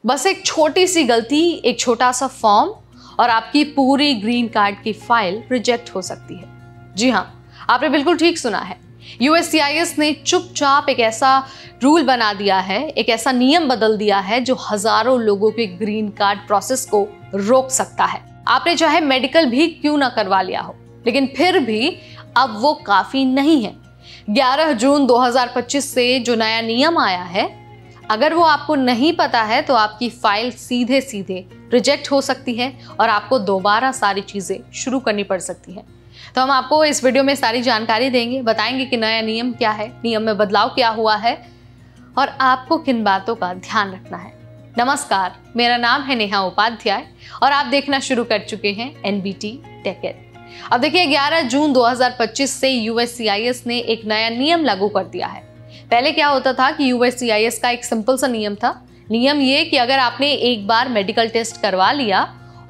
बस एक छोटी सी गलती, एक छोटा सा फॉर्म और आपकी पूरी ग्रीन कार्ड की फाइल रिजेक्ट हो सकती है। जी हाँ, आपने बिल्कुल ठीक सुना है। USCIS ने चुपचाप एक ऐसा रूल बना दिया है, एक ऐसा नियम बदल दिया है जो हजारों लोगों के ग्रीन कार्ड प्रोसेस को रोक सकता है। आपने चाहे मेडिकल भी क्यों ना करवा लिया हो, लेकिन फिर भी अब वो काफी नहीं है। 11 जून 2025 से जो नया नियम आया है, अगर वो आपको नहीं पता है तो आपकी फाइल सीधे सीधे रिजेक्ट हो सकती है और आपको दोबारा सारी चीजें शुरू करनी पड़ सकती है। तो हम आपको इस वीडियो में सारी जानकारी देंगे, बताएंगे कि नया नियम क्या है, नियम में बदलाव क्या हुआ है और आपको किन बातों का ध्यान रखना है। नमस्कार, मेरा नाम है नेहा उपाध्याय और आप देखना शुरू कर चुके हैं NBT Tech Ed। अब देखिए, 11 जून 2025 से USCIS ने एक नया नियम लागू कर दिया है। पहले क्या होता था कि USCIS का एक सिंपल सा नियम था। नियम ये कि अगर आपने एक बार मेडिकल टेस्ट करवा लिया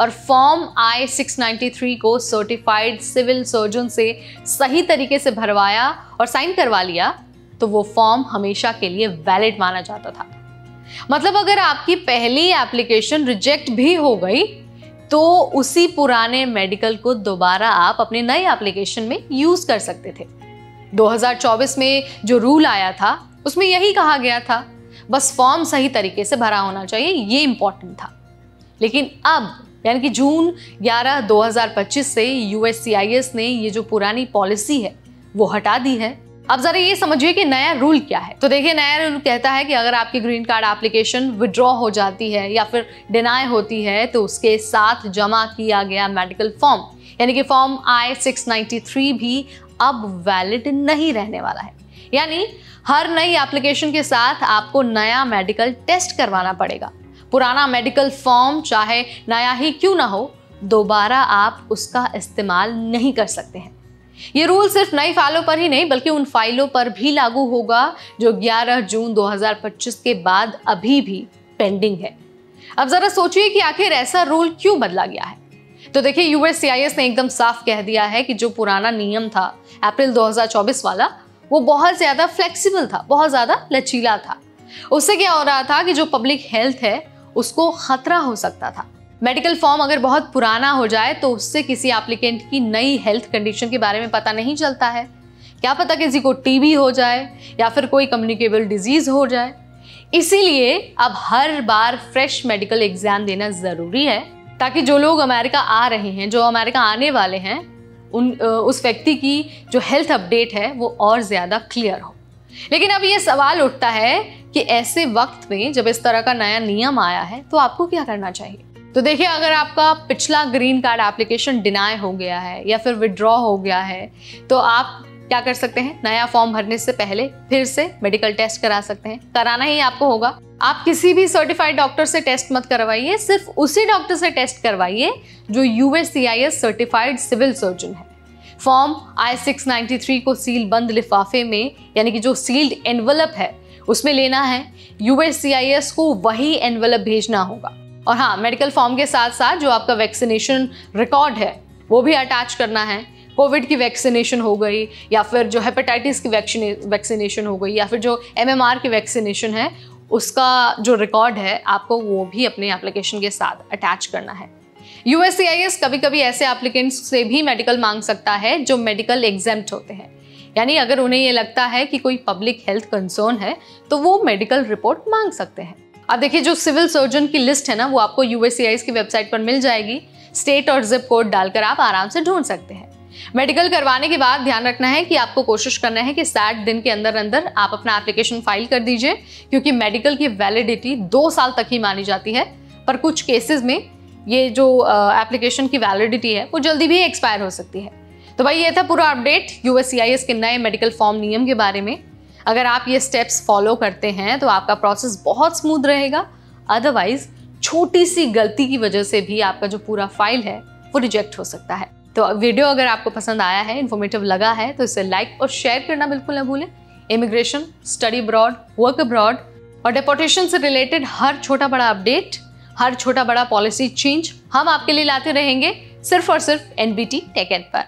और फॉर्म I-693 को सर्टिफाइड सिविल सर्जन से सही तरीके से भरवाया और साइन करवा लिया तो वो फॉर्म हमेशा के लिए वैलिड माना जाता था। मतलब अगर आपकी पहली एप्लीकेशन रिजेक्ट भी हो गई तो उसी पुराने मेडिकल को दोबारा आप अपने नए एप्लीकेशन में यूज कर सकते थे। 2024 में जो रूल आया था उसमें यही कहा गया था, बस फॉर्म सही तरीके से भरा होना चाहिए, ये इंपॉर्टेंट था। लेकिन अब यानी कि जून 11, 2025 से USCIS ने ये जो पुरानी पॉलिसी है वो हटा दी है। अब जरा ये समझिए कि नया रूल क्या है। तो देखिए, नया रूल कहता है कि अगर आपकी ग्रीन कार्ड एप्लीकेशन विड्रॉ हो जाती है या फिर डिनाई होती है तो उसके साथ जमा किया गया मेडिकल फॉर्म यानी कि फॉर्म I-693 भी अब वैलिड नहीं रहने वाला है। यानी हर नई एप्लीकेशन के साथ आपको नया मेडिकल टेस्ट करवाना पड़ेगा। पुराना मेडिकल फॉर्म चाहे नया ही क्यों ना हो, दोबारा आप उसका इस्तेमाल नहीं कर सकते हैं। ये रूल सिर्फ नई फाइलों पर ही नहीं बल्कि उन फाइलों पर भी लागू होगा जो 11 जून 2025 के बाद अभी भी पेंडिंग है। अब जरा सोचिए कि आखिर ऐसा रूल क्यों बदला गया है। तो देखिए, USCIS ने एकदम साफ कह दिया है कि जो पुराना नियम था अप्रैल 2024 वाला, वो बहुत ज्यादा फ्लेक्सिबल था, बहुत ज्यादा लचीला था। उससे क्या हो रहा था कि जो पब्लिक हेल्थ है उसको खतरा हो सकता था। मेडिकल फॉर्म अगर बहुत पुराना हो जाए तो उससे किसी एप्लीकेंट की नई हेल्थ कंडीशन के बारे में पता नहीं चलता है। क्या पता किसी को TB हो जाए या फिर कोई कम्युनिकेबल डिजीज हो जाए। इसीलिए अब हर बार फ्रेश मेडिकल एग्जाम देना जरूरी है ताकि जो लोग अमेरिका आ रहे हैं, जो अमेरिका आने वाले हैं, उस व्यक्ति की जो हेल्थ अपडेट है वो और ज्यादा क्लियर हो। लेकिन अब ये सवाल उठता है कि ऐसे वक्त में जब इस तरह का नया नियम आया है तो आपको क्या करना चाहिए। तो देखिए, अगर आपका पिछला ग्रीन कार्ड एप्लीकेशन डिनाई हो गया है या फिर विड्रॉ हो गया है तो आप क्या कर सकते हैं, नया फॉर्म भरने से पहले फिर से मेडिकल टेस्ट करा सकते हैं। कराना ही आपको होगा। आप किसी भी सर्टिफाइड डॉक्टर से टेस्ट मत करवाइए, सिर्फ उसी डॉक्टर से टेस्ट करवाइए जो USCIS सर्टिफाइड सिविल सर्जन है। फॉर्म I-693 को सील बंद लिफाफे में यानी कि जो सील्ड एनवलप है उसमें लेना है। USCIS को वही एनवलप भेजना होगा। और हाँ, मेडिकल फॉर्म के साथ साथ जो आपका वैक्सीनेशन रिकॉर्ड है वो भी अटैच करना है। कोविड की वैक्सीनेशन हो गई या फिर जो हेपेटाइटिस की वैक्सीनेशन हो गई या फिर जो MMR की वैक्सीनेशन है उसका जो रिकॉर्ड है आपको वो भी अपने एप्लीकेशन के साथ अटैच करना है। USCIS कभी कभी ऐसे एप्लीकेंट्स से भी मेडिकल मांग सकता है जो मेडिकल एग्जेम्प्ट होते हैं। यानी अगर उन्हें ये लगता है कि कोई पब्लिक हेल्थ कंसर्न है तो वो मेडिकल रिपोर्ट मांग सकते हैं। अब देखिए, जो सिविल सर्जन की लिस्ट है ना वो आपको USCIS की वेबसाइट पर मिल जाएगी। स्टेट और जिप कोड डालकर आप आराम से ढूंढ सकते हैं। मेडिकल करवाने के बाद ध्यान रखना है कि आपको कोशिश करना है कि 60 दिन के अंदर अंदर आप अपना एप्लीकेशन फाइल कर दीजिए, क्योंकि मेडिकल की वैलिडिटी 2 साल तक ही मानी जाती है। पर कुछ केसेस में ये जो एप्लीकेशन की वैलिडिटी है वो जल्दी भी एक्सपायर हो सकती है। तो भाई, ये था पूरा अपडेट USCIS के नए मेडिकल फॉर्म नियम के बारे में। अगर आप ये स्टेप्स फॉलो करते हैं तो आपका प्रोसेस बहुत स्मूथ रहेगा। अदरवाइज छोटी सी गलती की वजह से भी आपका जो पूरा फाइल है वो रिजेक्ट हो सकता है। तो वीडियो अगर आपको पसंद आया है, इन्फॉर्मेटिव लगा है तो इसे लाइक और शेयर करना बिल्कुल ना भूलें। Immigration, study abroad, work abroad और डिपोर्टेशन से रिलेटेड हर छोटा बड़ा अपडेट, हर छोटा बड़ा पॉलिसी चेंज हम आपके लिए लाते रहेंगे सिर्फ और सिर्फ NBT Tech Ed पर।